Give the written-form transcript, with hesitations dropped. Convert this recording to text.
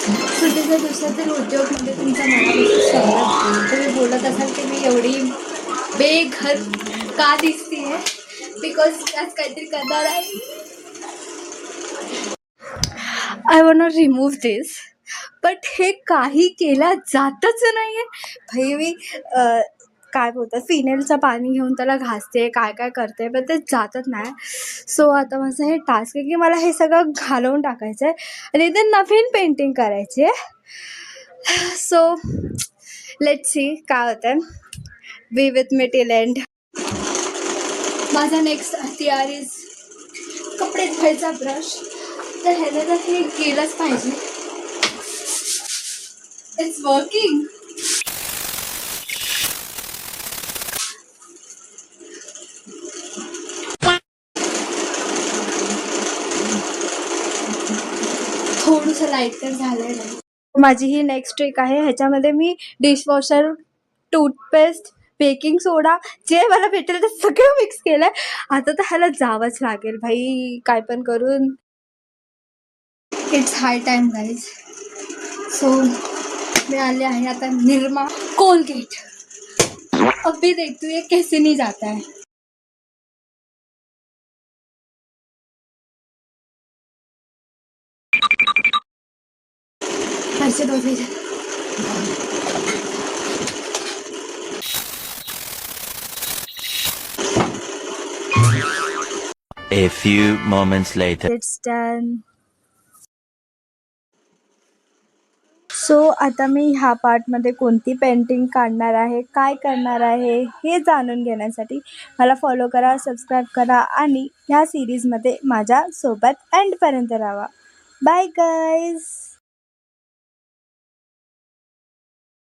सुट्टीच्या दिवसातील उद्योगमध्ये तुमचं मनापासून स्वागत. तुम्ही बोलत असाल की मी एवढी बेघर का दिसते बिकॉज आज काहीतरी करणार आहे. I want not remove this but हे काही केला जातच नाही आहे. भाई मी काय बोलतात फिनेलचं पाणी घेऊन त्याला घासते, काय काय करते, पण ते जातच नाही. सो आता माझं हे टास्क आहे की मला हे सगळं घालवून टाकायचं आहे आणि ते नवीन पेंटिंग करायची आहे. सो लेट्स सी काय होतं. बी विथ मी टिल एंड. माझा नेक्स्ट हथियार इज कपडे धुवायचा ब्रश. तर ह्याला तर हे केलंच पाहिजे. It's working. थोडंसं लाईट तर झालं नाही. माझी ही नेक्स्ट ट्रिक आहे. ह्याच्यामध्ये मी डिशवॉशर, टूथपेस्ट, बेकिंग सोडा जे मला भेटेल ते सगळं मिक्स केलं आहे. आता तर ह्याला जावंच लागेल भाई काय पण करून. It's high time guys. So मी आले आहे आता निरमा कोलगेट. अभी देखते ये कैसे नहीं जाता है. पैसे दो फिर. A few moments later. It's done. So आता मी ह्या पार्टमध्ये कोणती पेंटिंग काढणार आहे, काय करणार आहे हे जाणून घेण्यासाठी मला फॉलो करा, सबस्क्राईब करा आणि ह्या सिरीजमध्ये माझ्यासोबत एंडपर्यंत राहा. Bye guys.